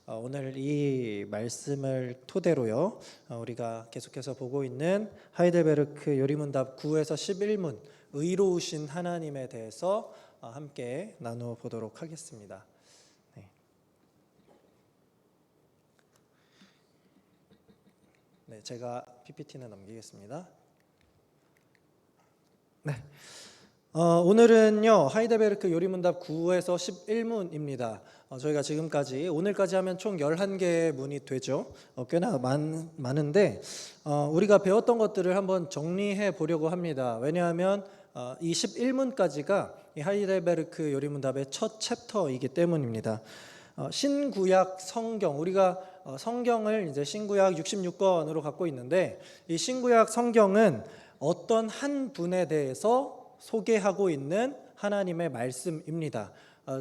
오늘 이 말씀을 토대로요, 우리가 계속해서 보고 있는 하이델베르크 요리문답 9에서 11문 의로우신 하나님에 대해서 함께 나누어 보도록 하겠습니다. 네, 제가 PPT는 넘기겠습니다. 네. 오늘은요 하이델베르크 요리문답 9에서 11문입니다. 저희가 지금까지 오늘까지 하면 총 11개의 문이 되죠. 꽤나 많은데 우리가 배웠던 것들을 한번 정리해 보려고 합니다. 왜냐하면 이 11문까지가 이 하이델베르크 요리문답의 첫 챕터이기 때문입니다. 신구약 성경, 우리가 성경을 이제 신구약 66권으로 갖고 있는데, 이 신구약 성경은 어떤 한 분에 대해서 소개하고 있는 하나님의 말씀입니다.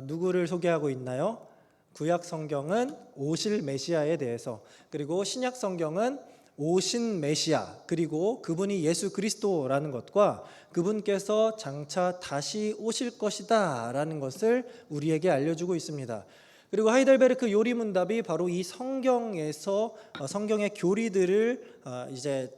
누구를 소개하고 있나요? 구약 성경은 오실 메시아에 대해서, 그리고 신약 성경은 오신 메시아, 그리고 그분이 예수 그리스도라는 것과 그분께서 장차 다시 오실 것이다 라는 것을 우리에게 알려주고 있습니다. 그리고 하이델베르크 요리문답이 바로 이 성경에서 성경의 교리들을 이제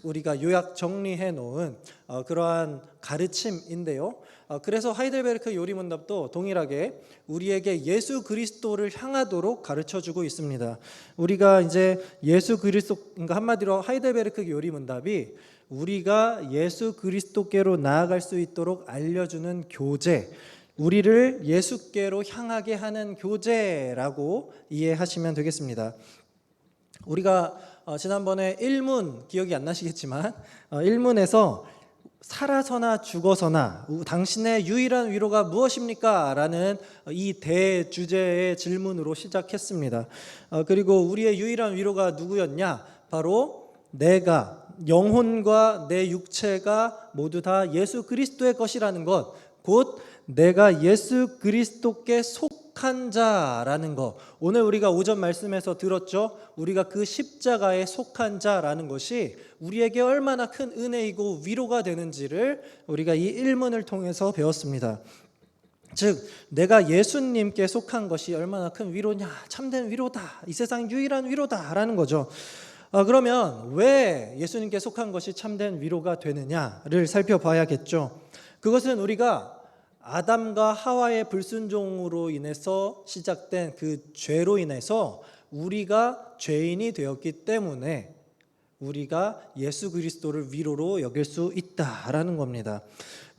우리가 요약 정리해 놓은 그러한 가르침인데요. 그래서 하이델베르크 요리문답도 동일하게 우리에게 예수 그리스도를 향하도록 가르쳐주고 있습니다. 우리가 이제 예수 그리스도, 그러니까 한마디로 하이델베르크 요리문답이 우리가 예수 그리스도께로 나아갈 수 있도록 알려주는 교재, 우리를 예수께로 향하게 하는 교재라고 이해하시면 되겠습니다. 우리가 지난번에 1문 기억이 안 나시겠지만 1문에서 살아서나 죽어서나 당신의 유일한 위로가 무엇입니까? 라는 이 대주제의 질문으로 시작했습니다. 그리고 우리의 유일한 위로가 누구였냐? 바로 내가, 영혼과 내 육체가 모두 다 예수 그리스도의 것이라는 것, 곧 내가 예수 그리스도께 속한 자라는 것. 오늘 우리가 오전 말씀에서 들었죠. 우리가 그 십자가에 속한 자라는 것이 우리에게 얼마나 큰 은혜이고 위로가 되는지를 우리가 이 일문을 통해서 배웠습니다. 즉 내가 예수님께 속한 것이 얼마나 큰 위로냐, 참된 위로다, 이 세상 유일한 위로다라는 거죠. 그러면 왜 예수님께 속한 것이 참된 위로가 되느냐를 살펴봐야겠죠. 그것은 우리가 아담과 하와의 불순종으로 인해서 시작된 그 죄로 인해서 우리가 죄인이 되었기 때문에 우리가 예수 그리스도를 위로로 여길 수 있다라는 겁니다.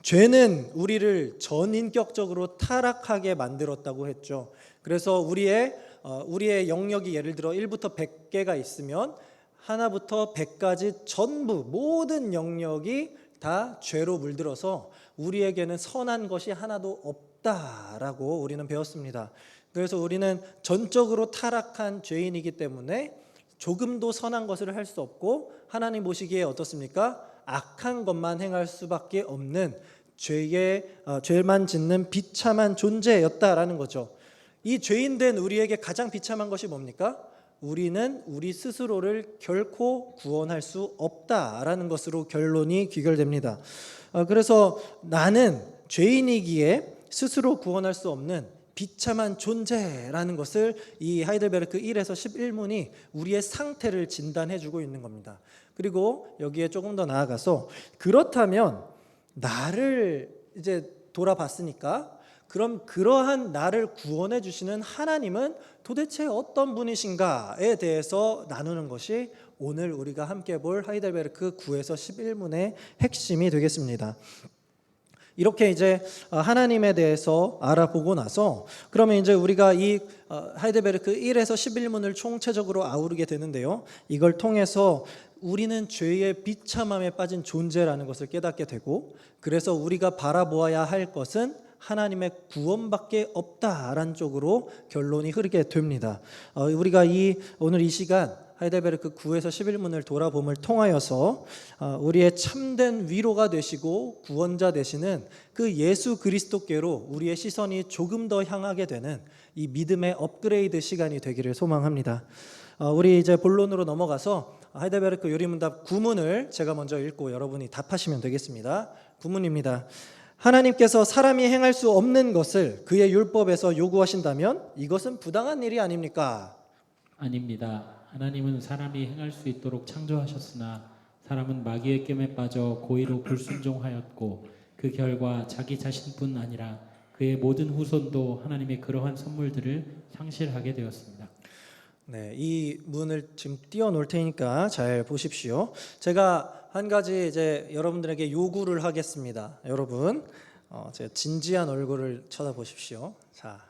죄는 우리를 전인격적으로 타락하게 만들었다고 했죠. 그래서 우리의 영역이 예를 들어 1부터 100개가 있으면 하나부터 100까지 전부 모든 영역이 다 죄로 물들어서 우리에게는 선한 것이 하나도 없다라고 우리는 배웠습니다. 그래서 우리는 전적으로 타락한 죄인이기 때문에 조금도 선한 것을 할 수 없고 하나님 보시기에 어떻습니까? 악한 것만 행할 수밖에 없는 죄만 짓는 비참한 존재였다라는 거죠. 이 죄인된 우리에게 가장 비참한 것이 뭡니까? 우리는 우리 스스로를 결코 구원할 수 없다라는 것으로 결론이 귀결됩니다. 그래서 나는 죄인이기에 스스로 구원할 수 없는 비참한 존재라는 것을 이 하이델베르크 1에서 11문이 우리의 상태를 진단해 주고 있는 겁니다. 그리고 여기에 조금 더 나아가서 그렇다면 나를 이제 돌아봤으니까 그럼 그러한 나를 구원해 주시는 하나님은 도대체 어떤 분이신가에 대해서 나누는 것이 오늘 우리가 함께 볼 하이델베르크 9에서 11문의 핵심이 되겠습니다. 이렇게 이제 하나님에 대해서 알아보고 나서 그러면 이제 우리가 이 하이델베르크 1에서 11문을 총체적으로 아우르게 되는데요. 이걸 통해서 우리는 죄의 비참함에 빠진 존재라는 것을 깨닫게 되고, 그래서 우리가 바라보아야 할 것은 하나님의 구원밖에 없다라는 쪽으로 결론이 흐르게 됩니다. 우리가 오늘 이 시간 하이델베르크 9에서 11문을 돌아봄을 통하여서 우리의 참된 위로가 되시고 구원자 되시는 그 예수 그리스도께로 우리의 시선이 조금 더 향하게 되는 이 믿음의 업그레이드 시간이 되기를 소망합니다. 우리 이제 본론으로 넘어가서 하이델베르크 요리문답 9문을 제가 먼저 읽고 여러분이 답하시면 되겠습니다. 9문입니다. 하나님께서 사람이 행할 수 없는 것을 그의 율법에서 요구하신다면 이것은 부당한 일이 아닙니까? 아닙니다. 하나님은 사람이 행할 수 있도록 창조하셨으나 사람은 마귀의 깸에 빠져 고의로 불순종하였고 그 결과 자기 자신뿐 아니라 그의 모든 후손도 하나님의 그러한 선물들을 상실하게 되었습니다. 네, 이 문을 지금 띄워놓을 테니까 잘 보십시오. 제가 한 가지 이제 여러분들에게 요구를 하겠습니다. 여러분, 제 진지한 얼굴을 쳐다보십시오. 자,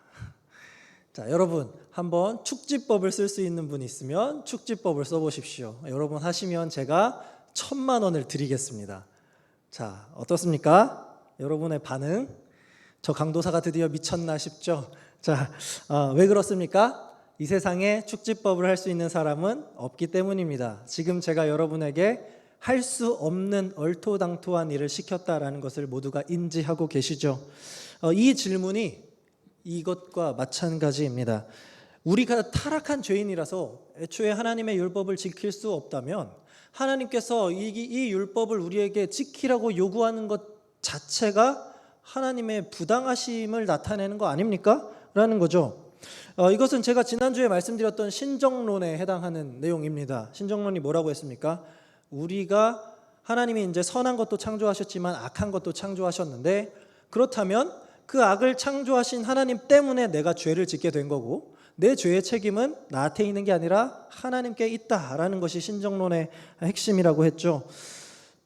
여러분 한번 축지법을 쓸 수 있는 분 있으면 축지법을 써보십시오. 여러분 하시면 제가 1,000만 원을 드리겠습니다. 자, 어떻습니까? 여러분의 반응? 저 강도사가 드디어 미쳤나 싶죠? 자, 왜 그렇습니까? 이 세상에 축지법을 할 수 있는 사람은 없기 때문입니다. 지금 제가 여러분에게 할 수 없는 얼토당토한 일을 시켰다라는 것을 모두가 인지하고 계시죠? 이 질문이 이것과 마찬가지입니다. 우리가 타락한 죄인이라서 애초에 하나님의 율법을 지킬 수 없다면 하나님께서 이 율법을 우리에게 지키라고 요구하는 것 자체가 하나님의 부당하심을 나타내는 거 아닙니까? 라는 거죠. 이것은 제가 지난주에 말씀드렸던 신정론에 해당하는 내용입니다. 신정론이 뭐라고 했습니까? 우리가 하나님이 이제 선한 것도 창조하셨지만 악한 것도 창조하셨는데 그렇다면 그 악을 창조하신 하나님 때문에 내가 죄를 짓게 된 거고 내 죄의 책임은 나한테 있는 게 아니라 하나님께 있다라는 것이 신정론의 핵심이라고 했죠.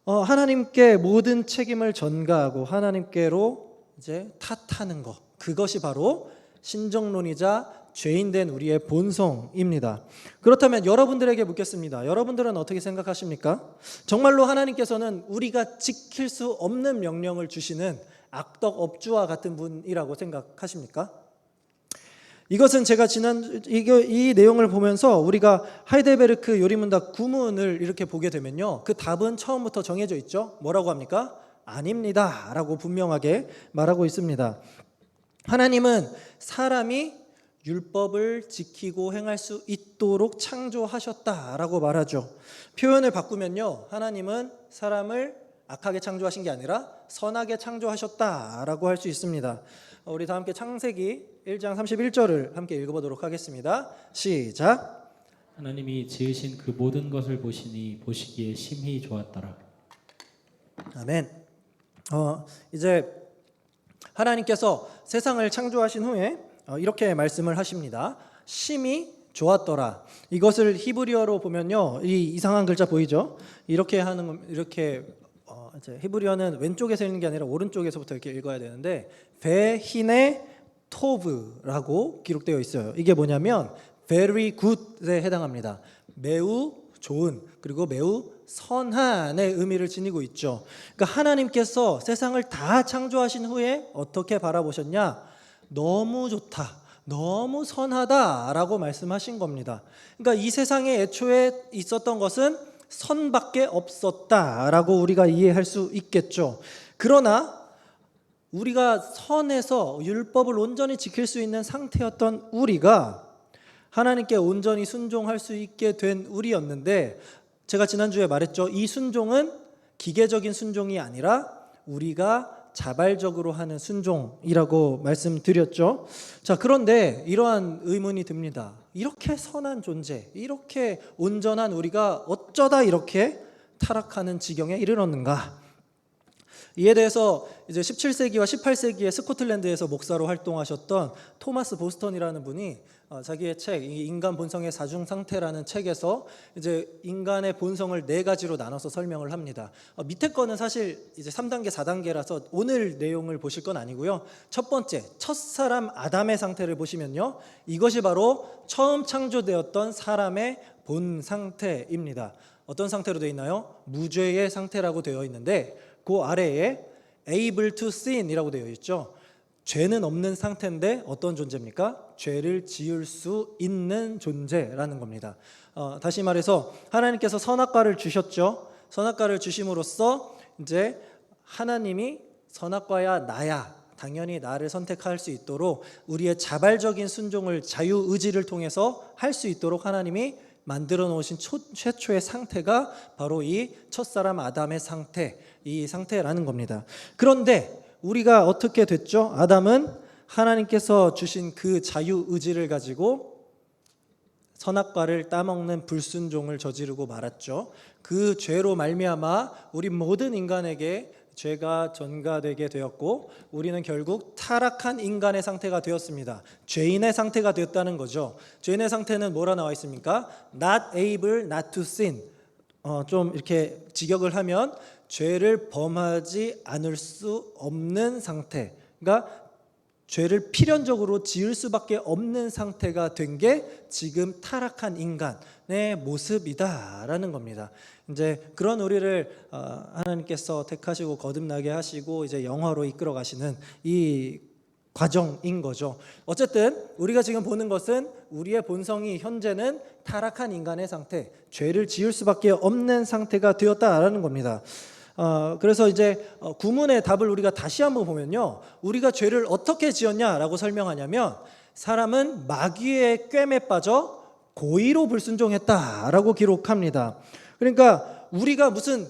하나님께 모든 책임을 전가하고 하나님께로 이제 탓하는 것, 그것이 바로 신정론이자 죄인된 우리의 본성입니다. 그렇다면 여러분들에게 묻겠습니다. 여러분들은 어떻게 생각하십니까? 정말로 하나님께서는 우리가 지킬 수 없는 명령을 주시는 악덕 업주와 같은 분이라고 생각하십니까? 이것은 제가 이 내용을 보면서 우리가 하이델베르크 요리문답 구문을 이렇게 보게 되면요, 그 답은 처음부터 정해져 있죠. 뭐라고 합니까? 아닙니다 라고 분명하게 말하고 있습니다. 하나님은 사람이 율법을 지키고 행할 수 있도록 창조하셨다라고 말하죠. 표현을 바꾸면요, 하나님은 사람을 악하게 창조하신 게 아니라 선하게 창조하셨다라고 할 수 있습니다. 우리 다 함께 창세기 1장 31절을 함께 읽어보도록 하겠습니다. 시작. 하나님이 지으신 그 모든 것을 보시니 보시기에 심히 좋았더라. 아멘. 이제 하나님께서 세상을 창조하신 후에 이렇게 말씀을 하십니다. 심히 좋았더라. 이것을 히브리어로 보면요, 이 이상한 글자 보이죠? 이렇게 이제 히브리어는 왼쪽에서 읽는 게 아니라 오른쪽에서부터 이렇게 읽어야 되는데 베히네 토브라고 기록되어 있어요. 이게 뭐냐면 very good에 해당합니다. 매우 좋은, 그리고 매우 선한의 의미를 지니고 있죠. 그러니까 하나님께서 세상을 다 창조하신 후에 어떻게 바라보셨냐? 너무 좋다, 너무 선하다라고 말씀하신 겁니다. 그러니까 이 세상에 애초에 있었던 것은 선밖에 없었다라고 우리가 이해할 수 있겠죠. 그러나 우리가 선에서 율법을 온전히 지킬 수 있는 상태였던 우리가 하나님께 온전히 순종할 수 있게 된 우리였는데, 제가 지난주에 말했죠. 이 순종은 기계적인 순종이 아니라 우리가 자발적으로 하는 순종이라고 말씀드렸죠. 자, 그런데 이러한 의문이 듭니다. 이렇게 선한 존재, 이렇게 온전한 우리가 어쩌다 이렇게 타락하는 지경에 이르렀는가? 이에 대해서 이제 17세기와 18세기에 스코틀랜드에서 목사로 활동하셨던 토마스 보스턴이라는 분이 자기의 책 인간 본성의 사중 상태라는 책에서 이제 인간의 본성을 4가지로 나눠서 설명을 합니다. 밑에 거는 사실 이제 3단계, 4단계라서 오늘 내용을 보실 건 아니고요. 첫 번째, 첫사람 아담의 상태를 보시면요, 이것이 바로 처음 창조되었던 사람의 본 상태입니다. 어떤 상태로 되어 있나요? 무죄의 상태라고 되어 있는데 그 아래에 able to sin이라고 되어 있죠. 죄는 없는 상태인데 어떤 존재입니까? 죄를 지을 수 있는 존재라는 겁니다. 다시 말해서 하나님께서 선악과를 주셨죠. 선악과를 주심으로써 이제 하나님이 선악과야 나야, 당연히 나를 선택할 수 있도록 우리의 자발적인 순종을 자유의지를 통해서 할 수 있도록 하나님이 만들어 놓으신 최초의 상태가 바로 이 첫사람 아담의 상태, 이 상태라는 겁니다. 그런데 우리가 어떻게 됐죠? 아담은 하나님께서 주신 그 자유 의지를 가지고 선악과를 따먹는 불순종을 저지르고 말았죠. 그 죄로 말미암아 우리 모든 인간에게 죄가 전가되게 되었고 우리는 결국 타락한 인간의 상태가 되었습니다. 죄인의 상태가 되었다는 거죠. 죄인의 상태는 뭐라 나와 있습니까? Not able not to sin. 좀 이렇게 직역을 하면 죄를 범하지 않을 수 없는 상태. 그러니까 죄를 필연적으로 지을 수밖에 없는 상태가 된 게 지금 타락한 인간의 모습이다라는 겁니다. 이제 그런 우리를 하나님께서 택하시고 거듭나게 하시고 이제 영화로 이끌어 가시는 이 과정인 거죠. 어쨌든 우리가 지금 보는 것은 우리의 본성이 현재는 타락한 인간의 상태, 죄를 지을 수밖에 없는 상태가 되었다라는 겁니다. 그래서 이제 구문의 답을 우리가 다시 한번 보면요, 우리가 죄를 어떻게 지었냐라고 설명하냐면 사람은 마귀의 꿰매 빠져 고의로 불순종했다라고 기록합니다. 그러니까 우리가 무슨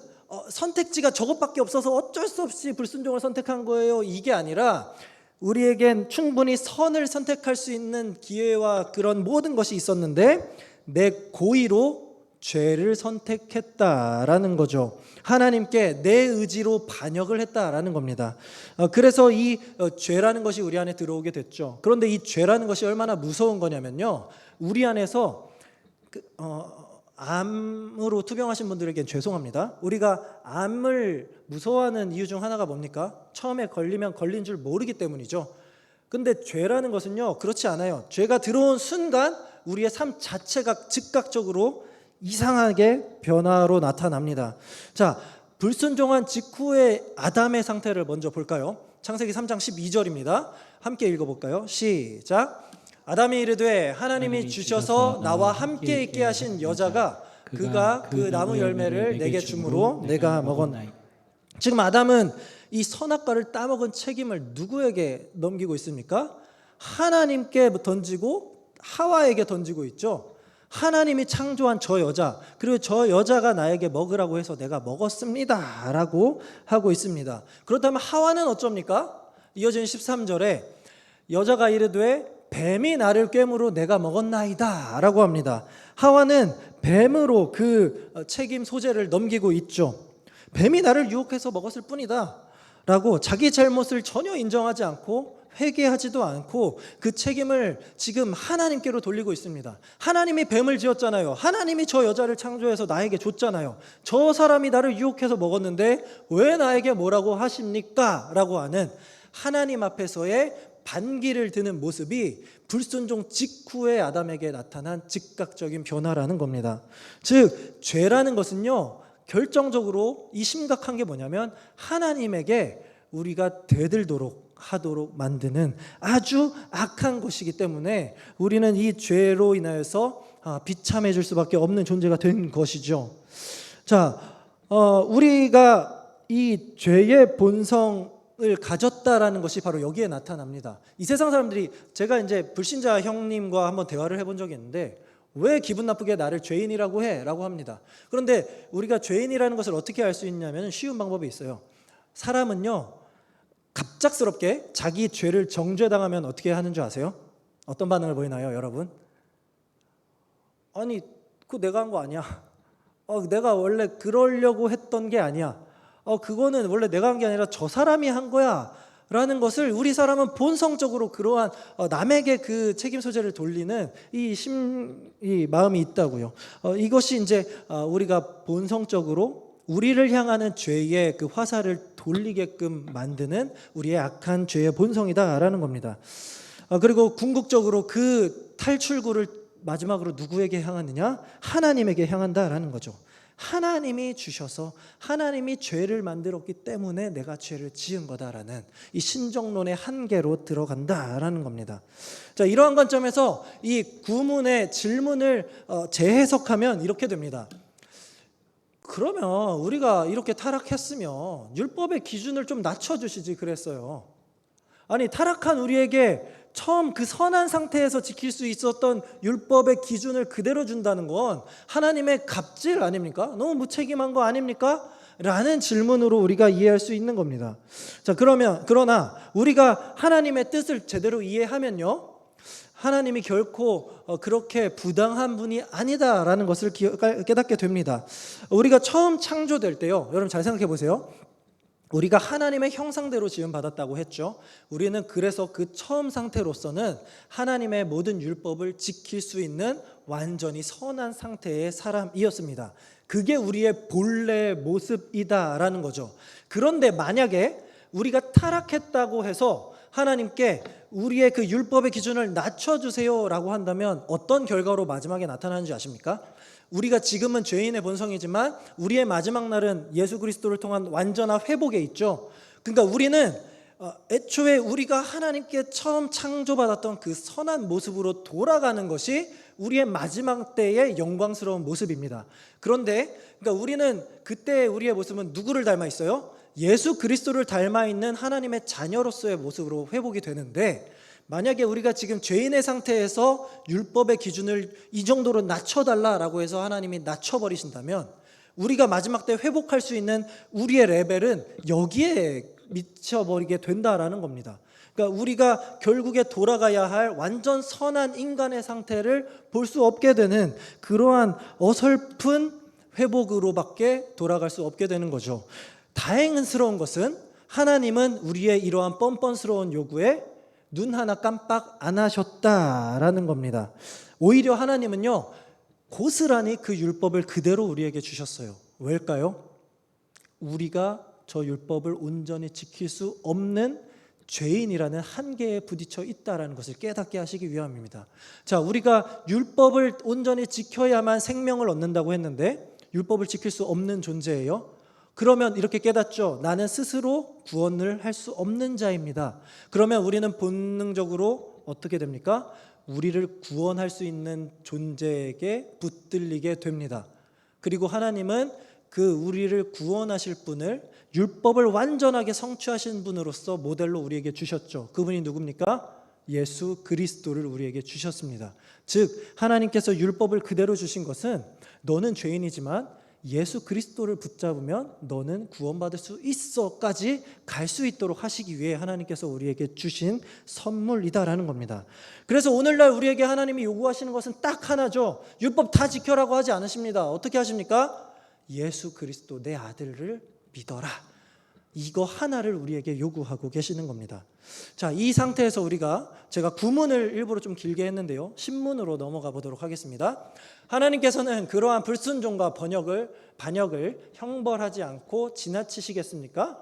선택지가 저것밖에 없어서 어쩔 수 없이 불순종을 선택한 거예요, 이게 아니라 우리에겐 충분히 선을 선택할 수 있는 기회와 그런 모든 것이 있었는데 내 고의로 죄를 선택했다라는 거죠. 하나님께 내 의지로 반역을 했다라는 겁니다. 그래서 이 죄라는 것이 우리 안에 들어오게 됐죠. 그런데 이 죄라는 것이 얼마나 무서운 거냐면요, 우리 안에서 암으로 투병하신 분들에겐 죄송합니다. 우리가 암을 무서워하는 이유 중 하나가 뭡니까? 처음에 걸리면 걸린 줄 모르기 때문이죠. 근데 죄라는 것은요, 그렇지 않아요. 죄가 들어온 순간 우리의 삶 자체가 즉각적으로 이상하게 변화로 나타납니다. 자, 불순종한 직후의 아담의 상태를 먼저 볼까요? 창세기 3장 12절입니다. 함께 읽어볼까요? 시작. 아담이 이르되 하나님이 주셔서 나와 함께 있게 하신 여자가 그가 그 나무 열매를 내게 주므로 내가 먹었나이다. 지금 아담은 이 선악과를 따먹은 책임을 누구에게 넘기고 있습니까? 하나님께 던지고 하와에게 던지고 있죠. 하나님이 창조한 저 여자, 그리고 저 여자가 나에게 먹으라고 해서 내가 먹었습니다 라고 하고 있습니다. 그렇다면 하와는 어쩝니까? 이어진 13절에 여자가 이르되 뱀이 나를 꿰므로 내가 먹었나이다 라고 합니다. 하와는 뱀으로 그 책임 소재를 넘기고 있죠. 뱀이 나를 유혹해서 먹었을 뿐이다 라고 자기 잘못을 전혀 인정하지 않고 회개하지도 않고 그 책임을 지금 하나님께로 돌리고 있습니다. 하나님이 뱀을 지었잖아요. 하나님이 저 여자를 창조해서 나에게 줬잖아요. 저 사람이 나를 유혹해서 먹었는데 왜 나에게 뭐라고 하십니까? 라고 하는 하나님 앞에서의 반기를 드는 모습이 불순종 직후에 아담에게 나타난 즉각적인 변화라는 겁니다. 즉 죄라는 것은요, 결정적으로 이 심각한 게 뭐냐면 하나님에게 우리가 대들도록 하도록 만드는 아주 악한 것이기 때문에 우리는 이 죄로 인하여서 비참해질 수밖에 없는 존재가 된 것이죠. 자, 우리가 이 죄의 본성을 가졌다라는 것이 바로 여기에 나타납니다. 이 세상 사람들이, 제가 이제 불신자 형님과 한번 대화를 해본 적이 있는데 왜 기분 나쁘게 나를 죄인이라고 해? 라고 합니다. 그런데 우리가 죄인이라는 것을 어떻게 알 수 있냐면 쉬운 방법이 있어요. 사람은요, 갑작스럽게 자기 죄를 정죄당하면 어떻게 하는 줄 아세요? 어떤 반응을 보이나요, 여러분? 아니, 그거 내가 한 거 아니야. 내가 원래 그러려고 했던 게 아니야. 그거는 원래 내가 한 게 아니라 저 사람이 한 거야 라는 것을 우리 사람은 본성적으로 그러한 남에게 그 책임 소재를 돌리는 이 마음이 있다고요. 이것이 이제 우리가 본성적으로 우리를 향하는 죄의 그 화살을 돌리게끔 만드는 우리의 악한 죄의 본성이다라는 겁니다. 그리고 궁극적으로 그 탈출구를 마지막으로 누구에게 향하느냐? 하나님에게 향한다라는 거죠. 하나님이 주셔서 하나님이 죄를 만들었기 때문에 내가 죄를 지은 거다라는 이 신정론의 한계로 들어간다라는 겁니다. 자, 이러한 관점에서 이 구문의 질문을 재해석하면 이렇게 됩니다. 그러면 우리가 이렇게 타락했으면 율법의 기준을 좀 낮춰주시지 그랬어요. 아니, 타락한 우리에게 처음 그 선한 상태에서 지킬 수 있었던 율법의 기준을 그대로 준다는 건 하나님의 갑질 아닙니까? 너무 무책임한 거 아닙니까? 라는 질문으로 우리가 이해할 수 있는 겁니다. 자, 그러나 우리가 하나님의 뜻을 제대로 이해하면요, 하나님이 결코 그렇게 부당한 분이 아니다라는 것을 깨닫게 됩니다. 우리가 처음 창조될 때요, 여러분 잘 생각해 보세요. 우리가 하나님의 형상대로 지음받았다고 했죠. 우리는 그래서 그 처음 상태로서는 하나님의 모든 율법을 지킬 수 있는 완전히 선한 상태의 사람이었습니다. 그게 우리의 본래 모습이다라는 거죠. 그런데 만약에 우리가 타락했다고 해서 하나님께 우리의 그 율법의 기준을 낮춰주세요라고 한다면 어떤 결과로 마지막에 나타나는지 아십니까? 우리가 지금은 죄인의 본성이지만 우리의 마지막 날은 예수 그리스도를 통한 완전한 회복에 있죠. 그러니까 우리는 애초에 우리가 하나님께 처음 창조받았던 그 선한 모습으로 돌아가는 것이 우리의 마지막 때의 영광스러운 모습입니다. 그런데 그러니까 우리는 그때 우리의 모습은 누구를 닮아 있어요? 예수 그리스도를 닮아 있는 하나님의 자녀로서의 모습으로 회복이 되는데, 만약에 우리가 지금 죄인의 상태에서 율법의 기준을 이 정도로 낮춰달라라고 해서 하나님이 낮춰버리신다면 우리가 마지막 때 회복할 수 있는 우리의 레벨은 여기에 미쳐버리게 된다라는 겁니다. 그러니까 우리가 결국에 돌아가야 할 완전 선한 인간의 상태를 볼 수 없게 되는 그러한 어설픈 회복으로밖에 돌아갈 수 없게 되는 거죠. 다행스러운 것은 하나님은 우리의 이러한 뻔뻔스러운 요구에 눈 하나 깜빡 안 하셨다라는 겁니다. 오히려 하나님은요, 고스란히 그 율법을 그대로 우리에게 주셨어요. 왜일까요? 우리가 저 율법을 온전히 지킬 수 없는 죄인이라는 한계에 부딪혀 있다라는 것을 깨닫게 하시기 위함입니다. 자, 우리가 율법을 온전히 지켜야만 생명을 얻는다고 했는데 율법을 지킬 수 없는 존재예요. 그러면 이렇게 깨닫죠. 나는 스스로 구원을 할 수 없는 자입니다. 그러면 우리는 본능적으로 어떻게 됩니까? 우리를 구원할 수 있는 존재에게 붙들리게 됩니다. 그리고 하나님은 그 우리를 구원하실 분을 율법을 완전하게 성취하신 분으로서 모델로 우리에게 주셨죠. 그분이 누굽니까? 예수 그리스도를 우리에게 주셨습니다. 즉 하나님께서 율법을 그대로 주신 것은 너는 죄인이지만 예수 그리스도를 붙잡으면 너는 구원받을 수 있어까지 갈 수 있도록 하시기 위해 하나님께서 우리에게 주신 선물이다라는 겁니다. 그래서 오늘날 우리에게 하나님이 요구하시는 것은 딱 하나죠. 율법 다 지켜라고 하지 않으십니다. 어떻게 하십니까? 예수 그리스도 내 아들을 믿어라. 이거 하나를 우리에게 요구하고 계시는 겁니다. 자, 이 상태에서 제가 구문을 일부러 좀 길게 했는데요, 신문으로 넘어가 보도록 하겠습니다. 하나님께서는 그러한 불순종과 반역을 형벌하지 않고 지나치시겠습니까?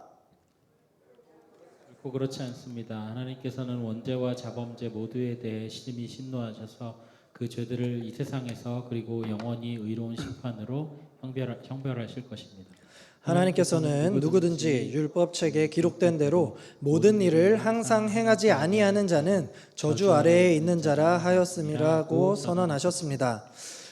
결코 그렇지 않습니다. 하나님께서는 원죄와 자범죄 모두에 대해 심히 심노하셔서 그 죄들을 이 세상에서 그리고 영원히 의로운 심판으로 형벌하실 것입니다. 하나님께서는 누구든지 율법책에 기록된 대로 모든 일을 항상 행하지 아니하는 자는 저주 아래에 있는 자라 하였음이라고 선언하셨습니다.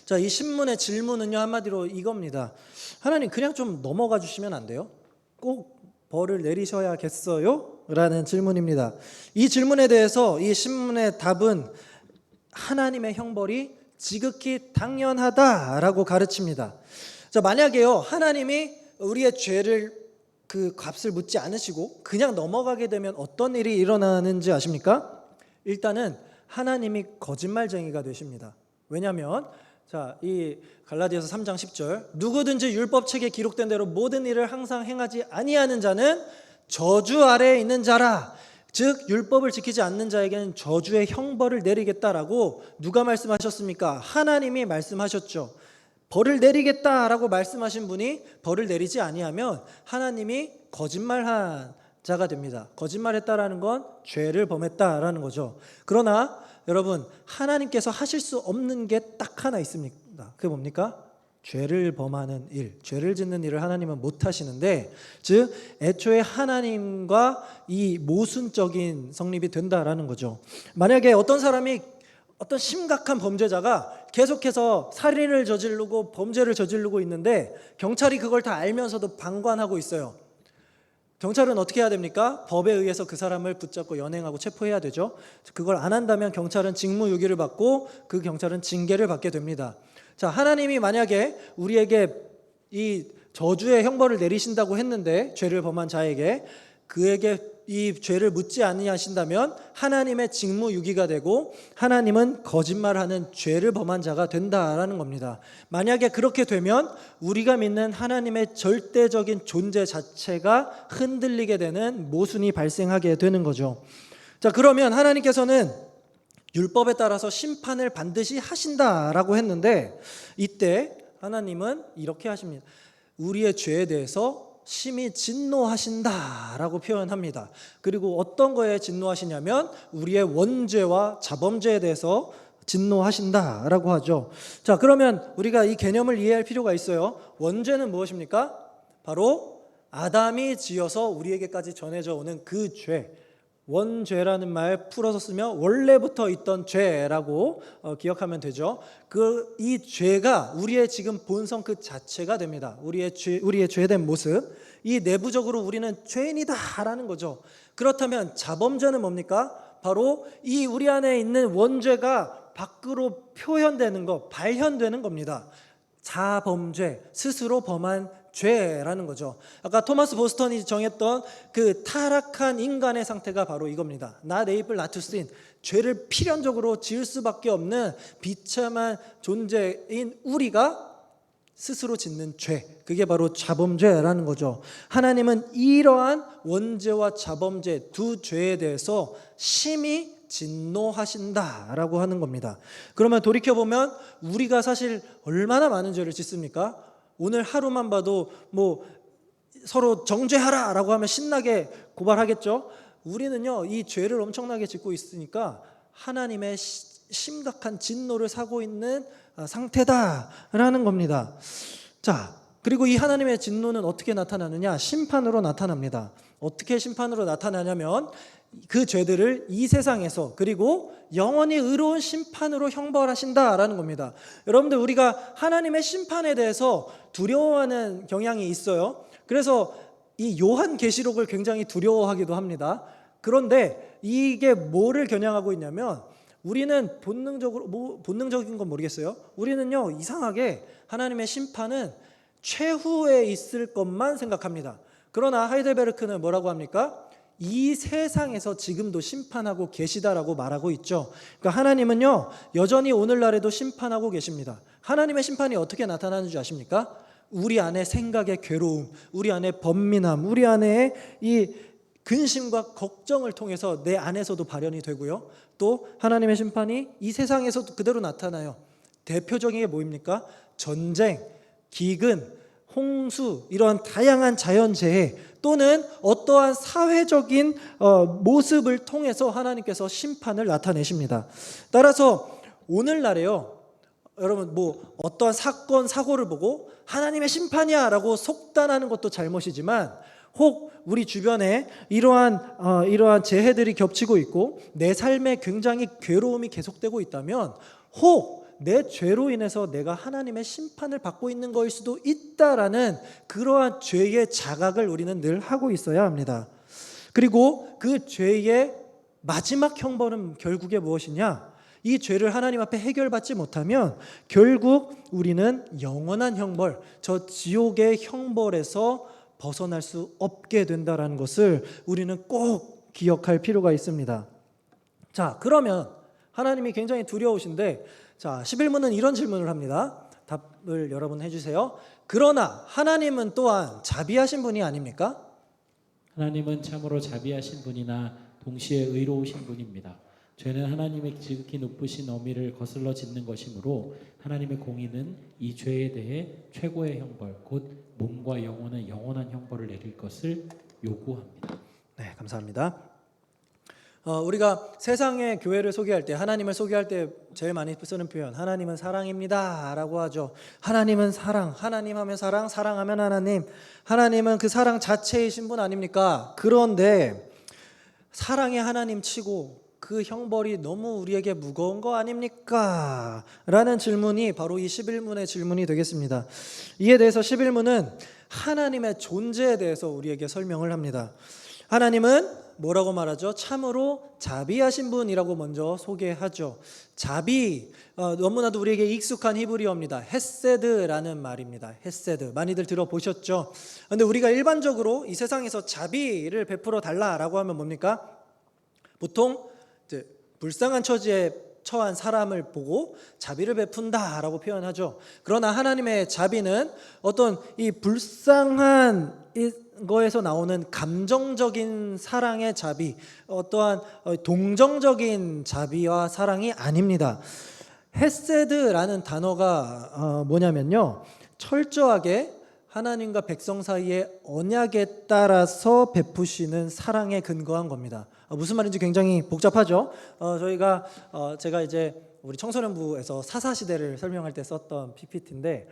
자, 이 신문의 질문은요, 한마디로 이겁니다. 하나님, 그냥 좀 넘어가 주시면 안 돼요? 꼭 벌을 내리셔야겠어요? 라는 질문입니다. 이 질문에 대해서 이 신문의 답은 하나님의 형벌이 지극히 당연하다라고 가르칩니다. 자, 만약에요, 하나님이 우리의 죄를 그 값을 묻지 않으시고 그냥 넘어가게 되면 어떤 일이 일어나는지 아십니까? 일단은 하나님이 거짓말쟁이가 되십니다. 왜냐하면 자, 이 갈라디아서 3장 10절, 누구든지 율법책에 기록된 대로 모든 일을 항상 행하지 아니하는 자는 저주 아래에 있는 자라. 즉 율법을 지키지 않는 자에게는 저주의 형벌을 내리겠다라고 누가 말씀하셨습니까? 하나님이 말씀하셨죠. 벌을 내리겠다라고 말씀하신 분이 벌을 내리지 아니하면 하나님이 거짓말한 자가 됩니다. 거짓말했다라는 건 죄를 범했다라는 거죠. 그러나 여러분, 하나님께서 하실 수 없는 게 딱 하나 있습니다. 그게 뭡니까? 죄를 범하는 일, 죄를 짓는 일을 하나님은 못 하시는데, 즉 애초에 하나님과 이 모순적인 성립이 된다라는 거죠. 만약에 어떤 심각한 범죄자가 계속해서 살인을 저지르고 범죄를 저지르고 있는데 경찰이 그걸 다 알면서도 방관하고 있어요. 경찰은 어떻게 해야 됩니까? 법에 의해서 그 사람을 붙잡고 연행하고 체포해야 되죠. 그걸 안 한다면 경찰은 직무유기를 받고 그 경찰은 징계를 받게 됩니다. 자, 하나님이 만약에 우리에게 이 저주의 형벌을 내리신다고 했는데 죄를 범한 자에게 그에게 이 죄를 묻지 아니하신다면 하나님의 직무유기가 되고 하나님은 거짓말하는 죄를 범한 자가 된다라는 겁니다. 만약에 그렇게 되면 우리가 믿는 하나님의 절대적인 존재 자체가 흔들리게 되는 모순이 발생하게 되는 거죠. 자, 그러면 하나님께서는 율법에 따라서 심판을 반드시 하신다라고 했는데 이때 하나님은 이렇게 하십니다. 우리의 죄에 대해서 심히 진노하신다라고 표현합니다. 그리고 어떤 거에 진노하시냐면 우리의 원죄와 자범죄에 대해서 진노하신다라고 하죠. 자, 그러면 우리가 이 개념을 이해할 필요가 있어요. 원죄는 무엇입니까? 바로 아담이 지어서 우리에게까지 전해져 오는 그 죄. 원죄라는 말 풀어서 쓰면 원래부터 있던 죄라고 기억하면 되죠. 이 죄가 우리의 지금 본성 그 자체가 됩니다. 우리의 죄된 모습, 이 내부적으로 우리는 죄인이다라는 거죠. 그렇다면 자범죄는 뭡니까? 바로 이 우리 안에 있는 원죄가 밖으로 표현되는 것, 발현되는 겁니다. 자범죄, 스스로 범한 죄라는 거죠. 아까 토마스 보스턴이 정했던 그 타락한 인간의 상태가 바로 이겁니다. Not able not to sin. 죄를 필연적으로 지을 수밖에 없는 비참한 존재인 우리가 스스로 짓는 죄, 그게 바로 자범죄라는 거죠. 하나님은 이러한 원죄와 자범죄 두 죄에 대해서 심히 진노하신다라고 하는 겁니다. 그러면 돌이켜보면 우리가 사실 얼마나 많은 죄를 짓습니까? 오늘 하루만 봐도 뭐 서로 정죄하라라고 하면 신나게 고발하겠죠. 우리는요 이 죄를 엄청나게 짓고 있으니까 하나님의 심각한 진노를 사고 있는 상태다라는 겁니다. 자, 그리고 이 하나님의 진노는 어떻게 나타나느냐? 심판으로 나타납니다. 어떻게 심판으로 나타나냐면 그 죄들을 이 세상에서 그리고 영원히 의로운 심판으로 형벌하신다라는 겁니다. 여러분들 우리가 하나님의 심판에 대해서 두려워하는 경향이 있어요. 그래서 이 요한계시록을 굉장히 두려워하기도 합니다. 그런데 이게 뭐를 겨냥하고 있냐면 우리는 본능적인 건 모르겠어요. 우리는요 이상하게 하나님의 심판은 최후에 있을 것만 생각합니다. 그러나 하이델베르크는 뭐라고 합니까? 이 세상에서 지금도 심판하고 계시다라고 말하고 있죠. 그러니까 하나님은요 여전히 오늘날에도 심판하고 계십니다. 하나님의 심판이 어떻게 나타나는 줄 아십니까? 우리 안에 생각의 괴로움, 우리 안에 번민함, 우리 안에 이 근심과 걱정을 통해서 내 안에서도 발현이 되고요. 또 하나님의 심판이 이 세상에서도 그대로 나타나요. 대표적인 게 뭐입니까? 전쟁, 기근, 홍수, 이러한 다양한 자연재해 또는 어떠한 사회적인 모습을 통해서 하나님께서 심판을 나타내십니다. 따라서 오늘날에요 여러분 뭐 어떠한 사건 사고를 보고 하나님의 심판이야 라고 속단하는 것도 잘못이지만 혹 우리 주변에 이러한 재해들이 겹치고 있고 내 삶에 굉장히 괴로움이 계속되고 있다면 혹 내 죄로 인해서 내가 하나님의 심판을 받고 있는 것일 수도 있다라는 그러한 죄의 자각을 우리는 늘 하고 있어야 합니다. 그리고 그 죄의 마지막 형벌은 결국에 무엇이냐? 이 죄를 하나님 앞에 해결받지 못하면 결국 우리는 영원한 형벌, 저 지옥의 형벌에서 벗어날 수 없게 된다는 것을 우리는 꼭 기억할 필요가 있습니다. 자, 그러면 하나님이 굉장히 두려우신데 자, 11문은 이런 질문을 합니다. 답을 여러분 해주세요. 그러나 하나님은 또한 자비하신 분이 아닙니까? 하나님은 참으로 자비하신 분이나 동시에 의로우신 분입니다. 죄는 하나님의 지극히 높으신 어미를 거슬러 짓는 것이므로 하나님의 공의는 이 죄에 대해 최고의 형벌, 곧 몸과 영혼의 영원한 형벌을 내릴 것을 요구합니다. 네, 감사합니다. 우리가 세상의 교회를 소개할 때 하나님을 소개할 때 제일 많이 쓰는 표현 하나님은 사랑입니다 라고 하죠. 하나님은 사랑, 하나님 하면 사랑, 사랑하면 하나님, 하나님은 그 사랑 자체이신 분 아닙니까? 그런데 사랑의 하나님 치고 그 형벌이 너무 우리에게 무거운 거 아닙니까? 라는 질문이 바로 이 11문의 질문이 되겠습니다. 이에 대해서 11문은 하나님의 존재에 대해서 우리에게 설명을 합니다. 하나님은 뭐라고 말하죠? 참으로 자비하신 분이라고 먼저 소개하죠. 자비, 너무나도 우리에게 익숙한 히브리어입니다. 헤세드라는 말입니다. 헤세드, 많이들 들어보셨죠? 그런데 우리가 일반적으로 이 세상에서 자비를 베풀어 달라라고 하면 뭡니까? 보통 이제 불쌍한 처지에 처한 사람을 보고 자비를 베푼다라고 표현하죠. 그러나 하나님의 자비는 어떤 이 불쌍한 거에서 나오는 감정적인 사랑의 자비, 어떠한 동정적인 자비와 사랑이 아닙니다. 헤세드라는 단어가 뭐냐면요, 철저하게 하나님과 백성 사이의 언약에 따라서 베푸시는 사랑에 근거한 겁니다. 무슨 말인지 굉장히 복잡하죠. 제가 이제 우리 청소년부에서 사사시대를 설명할 때 썼던 PPT인데,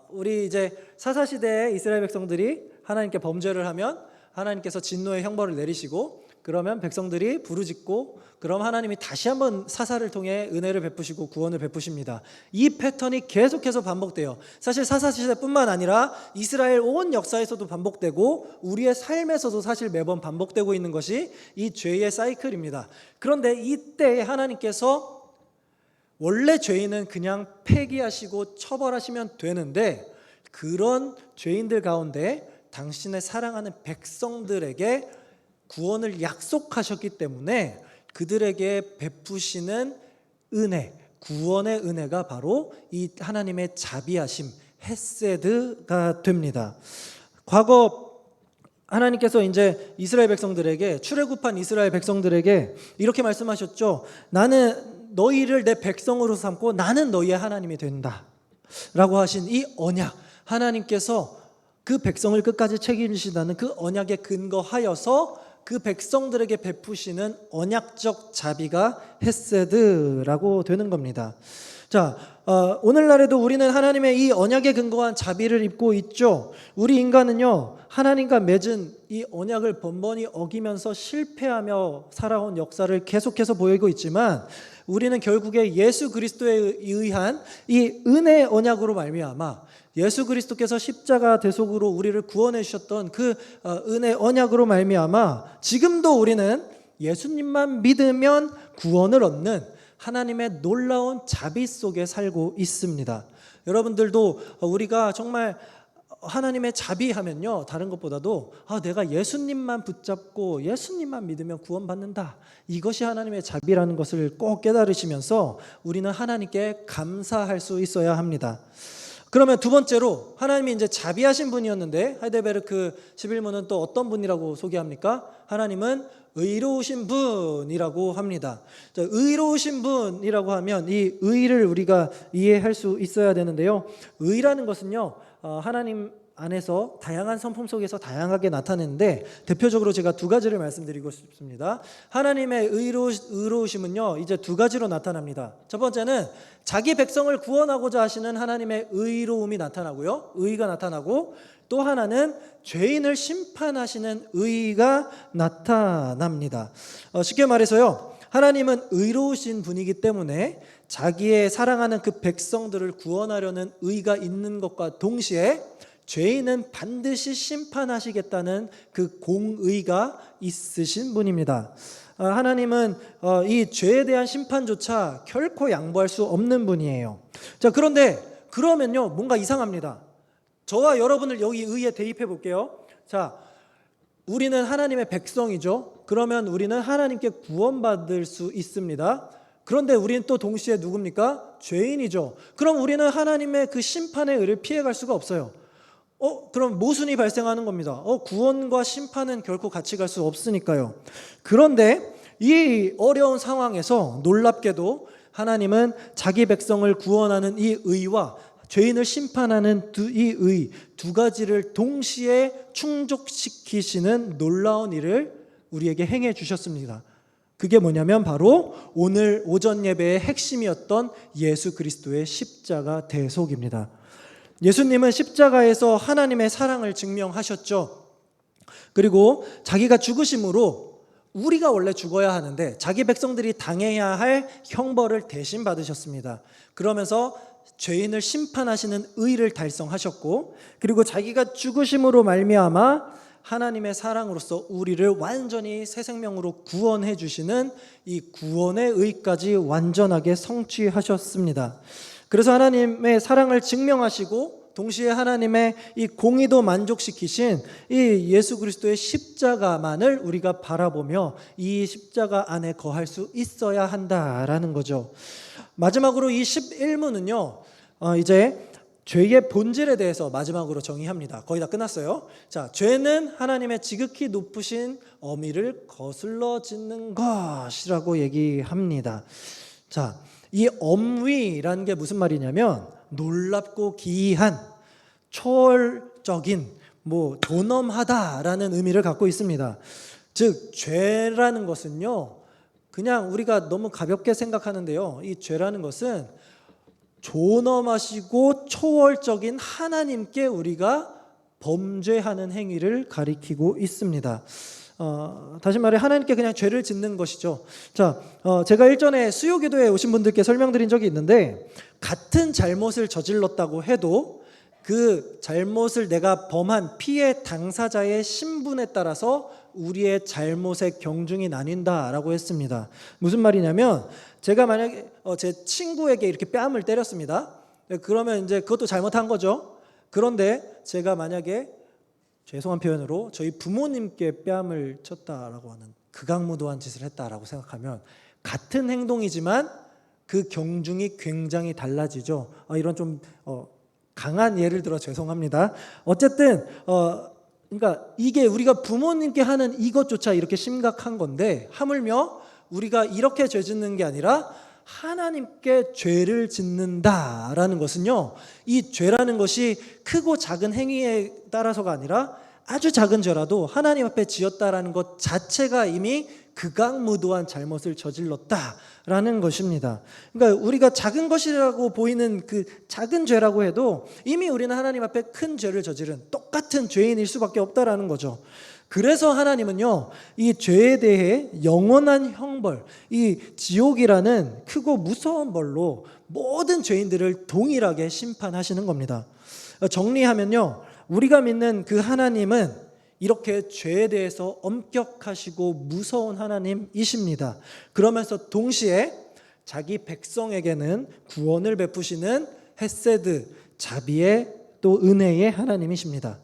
우리 이제 사사시대에 이스라엘 백성들이 하나님께 범죄를 하면 하나님께서 진노의 형벌을 내리시고, 그러면 백성들이 부르짖고, 그럼 하나님이 다시 한번 사사를 통해 은혜를 베푸시고 구원을 베푸십니다. 이 패턴이 계속해서 반복돼요. 사실 사사시대뿐만 아니라 이스라엘 온 역사에서도 반복되고 우리의 삶에서도 사실 매번 반복되고 있는 것이 이 죄의 사이클입니다. 그런데 이때 하나님께서 원래 죄인은 그냥 폐기하시고 처벌하시면 되는데, 그런 죄인들 가운데 당신의 사랑하는 백성들에게 구원을 약속하셨기 때문에 그들에게 베푸시는 은혜, 구원의 은혜가 바로 이 하나님의 자비하심, 헤세드가 됩니다. 과거 하나님께서 이제 이스라엘 백성들에게, 출애굽한 이스라엘 백성들에게 이렇게 말씀하셨죠. 나는 너희를 내 백성으로 삼고 나는 너희의 하나님이 된다 라고 하신 이 언약, 하나님께서 그 백성을 끝까지 책임지시다는 그 언약에 근거하여서 그 백성들에게 베푸시는 언약적 자비가 헤세드라고 되는 겁니다. 자, 오늘날에도 우리는 하나님의 이 언약에 근거한 자비를 입고 있죠. 우리 인간은요, 하나님과 맺은 이 언약을 번번이 어기면서 실패하며 살아온 역사를 계속해서 보이고 있지만, 우리는 결국에 예수 그리스도에 의한 이 은혜의 언약으로 말미암아 예수 그리스도께서 십자가 대속으로 우리를 구원해 주셨던 그 은혜 언약으로 말미암아 지금도 우리는 예수님만 믿으면 구원을 얻는 하나님의 놀라운 자비 속에 살고 있습니다. 여러분들도 우리가 정말 하나님의 자비하면요, 다른 것보다도 내가 예수님만 붙잡고 예수님만 믿으면 구원받는다, 이것이 하나님의 자비라는 것을 꼭 깨달으시면서 우리는 하나님께 감사할 수 있어야 합니다. 그러면 두 번째로, 하나님이 이제 자비하신 분이었는데 하이델베르크 11문은 또 어떤 분이라고 소개합니까? 하나님은 의로우신 분이라고 합니다. 자, 의로우신 분이라고 하면 이 의를 우리가 이해할 수 있어야 되는데요. 의라는 것은요, 하나님 안에서 다양한 성품 속에서 다양하게 나타내는데, 대표적으로 제가 두 가지를 말씀드리고 싶습니다. 하나님의 의로우심은요, 이제 두 가지로 나타납니다. 첫 번째는 자기 백성을 구원하고자 하시는 하나님의 의로움이 나타나고요, 의가 나타나고, 또 하나는 죄인을 심판하시는 의가 나타납니다. 쉽게 말해서요, 하나님은 의로우신 분이기 때문에 자기의 사랑하는 그 백성들을 구원하려는 의가 있는 것과 동시에 죄인은 반드시 심판하시겠다는 그 공의가 있으신 분입니다. 하나님은 이 죄에 대한 심판조차 결코 양보할 수 없는 분이에요. 자, 그러면요, 뭔가 이상합니다. 저와 여러분을 여기 의에 대입해 볼게요. 자, 우리는 하나님의 백성이죠. 그러면 우리는 하나님께 구원받을 수 있습니다. 그런데 우리는 또 동시에 누굽니까? 죄인이죠. 그럼 우리는 하나님의 그 심판의 의를 피해갈 수가 없어요. 그럼 모순이 발생하는 겁니다. 구원과 심판은 결코 같이 갈 수 없으니까요. 그런데 이 어려운 상황에서 놀랍게도 하나님은 자기 백성을 구원하는 이 의와 죄인을 심판하는 이 의 두 가지를 동시에 충족시키시는 놀라운 일을 우리에게 행해 주셨습니다. 그게 뭐냐면 바로 오늘 오전 예배의 핵심이었던 예수 그리스도의 십자가 대속입니다. 예수님은 십자가에서 하나님의 사랑을 증명하셨죠. 그리고 자기가 죽으심으로 우리가 원래 죽어야 하는데 자기 백성들이 당해야 할 형벌을 대신 받으셨습니다. 그러면서 죄인을 심판하시는 의를 달성하셨고, 그리고 자기가 죽으심으로 말미암아 하나님의 사랑으로서 우리를 완전히 새 생명으로 구원해 주시는 이 구원의 의까지 완전하게 성취하셨습니다. 그래서 하나님의 사랑을 증명하시고 동시에 하나님의 이 공의도 만족시키신 이 예수 그리스도의 십자가만을 우리가 바라보며 이 십자가 안에 거할 수 있어야 한다라는 거죠. 마지막으로 이 11문은요, 이제 죄의 본질에 대해서 마지막으로 정의합니다. 거의 다 끝났어요. 자, 죄는 하나님의 지극히 높으신 어미를 거슬러 짓는 것이라고 얘기합니다. 자, 이 엄위라는 게 무슨 말이냐면 놀랍고 기이한, 초월적인, 존엄하다라는 의미를 갖고 있습니다. 즉, 죄라는 것은요, 그냥 우리가 너무 가볍게 생각하는데요, 이 죄라는 것은 존엄하시고 초월적인 하나님께 우리가 범죄하는 행위를 가리키고 있습니다. 다시 말해 하나님께 그냥 죄를 짓는 것이죠. 자, 제가 일전에 수요기도에 오신 분들께 설명드린 적이 있는데, 같은 잘못을 저질렀다고 해도 그 잘못을 내가 범한 피해 당사자의 신분에 따라서 우리의 잘못의 경중이 나뉜다라고 했습니다. 무슨 말이냐면, 제가 만약에 제 친구에게 이렇게 뺨을 때렸습니다. 그러면 이제 그것도 잘못한 거죠. 그런데 제가 만약에 죄송한 표현으로 저희 부모님께 뺨을 쳤다라고 하는 극악무도한 짓을 했다라고 생각하면 같은 행동이지만 그 경중이 굉장히 달라지죠. 이런 좀 강한 예를 들어 죄송합니다. 어쨌든 그러니까 이게 우리가 부모님께 하는 이것조차 이렇게 심각한 건데, 하물며 우리가 이렇게 죄 짓는 게 아니라 하나님께 죄를 짓는다라는 것은요, 이 죄라는 것이 크고 작은 행위에 따라서가 아니라 아주 작은 죄라도 하나님 앞에 지었다라는 것 자체가 이미 극악무도한 잘못을 저질렀다라는 것입니다. 그러니까 우리가 작은 것이라고 보이는 그 작은 죄라고 해도 이미 우리는 하나님 앞에 큰 죄를 저지른 똑같은 죄인일 수밖에 없다라는 거죠. 그래서 하나님은요, 이 죄에 대해 영원한 형벌, 이 지옥이라는 크고 무서운 벌로 모든 죄인들을 동일하게 심판하시는 겁니다. 정리하면요, 우리가 믿는 그 하나님은 이렇게 죄에 대해서 엄격하시고 무서운 하나님이십니다. 그러면서 동시에 자기 백성에게는 구원을 베푸시는 헤세드, 자비의 또 은혜의 하나님이십니다.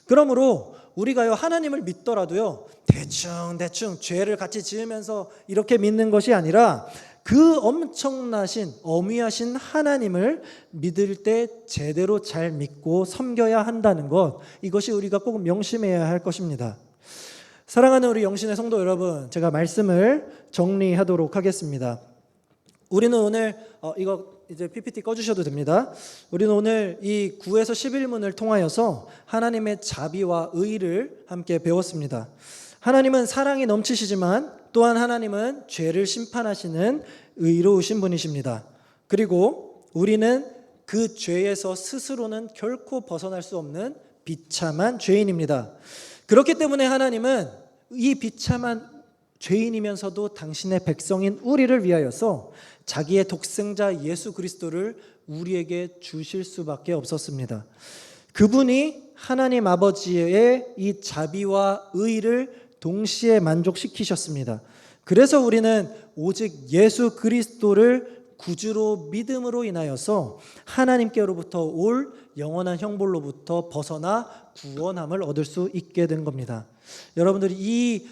그러므로 우리가요, 하나님을 믿더라도요, 대충 죄를 같이 지으면서 이렇게 믿는 것이 아니라 그 엄청나신 어미하신 하나님을 믿을 때 제대로 잘 믿고 섬겨야 한다는 것, 이것이 우리가 꼭 명심해야 할 것입니다. 사랑하는 우리 영신의 성도 여러분, 제가 말씀을 정리하도록 하겠습니다. 우리는 오늘 이거 이제 PPT 꺼주셔도 됩니다. 우리는 오늘 이 9에서 11문을 통하여서 하나님의 자비와 의를 함께 배웠습니다. 하나님은 사랑이 넘치시지만 또한 하나님은 죄를 심판하시는 의로우신 분이십니다. 그리고 우리는 그 죄에서 스스로는 결코 벗어날 수 없는 비참한 죄인입니다. 그렇기 때문에 하나님은 이 비참한 죄인이면서도 당신의 백성인 우리를 위하여서 자기의 독생자 예수 그리스도를 우리에게 주실 수밖에 없었습니다. 그분이 하나님 아버지의 이 자비와 의를 동시에 만족시키셨습니다. 그래서 우리는 오직 예수 그리스도를 구주로 믿음으로 인하여서 하나님께로부터 올 영원한 형벌로부터 벗어나 구원함을 얻을 수 있게 된 겁니다. 여러분들이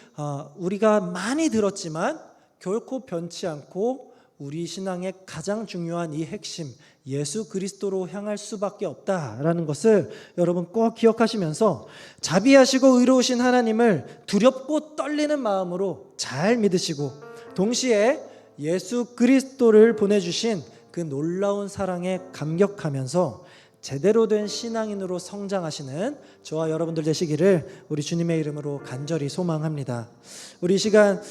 우리가 많이 들었지만 결코 변치 않고 우리 신앙의 가장 중요한 이 핵심, 예수 그리스도로 향할 수밖에 없다라는 것을 여러분 꼭 기억하시면서 자비하시고 의로우신 하나님을 두렵고 떨리는 마음으로 잘 믿으시고, 동시에 예수 그리스도를 보내주신 그 놀라운 사랑에 감격하면서 제대로 된 신앙인으로 성장하시는 저와 여러분들 되시기를 우리 주님의 이름으로 간절히 소망합니다. 우리 이 시간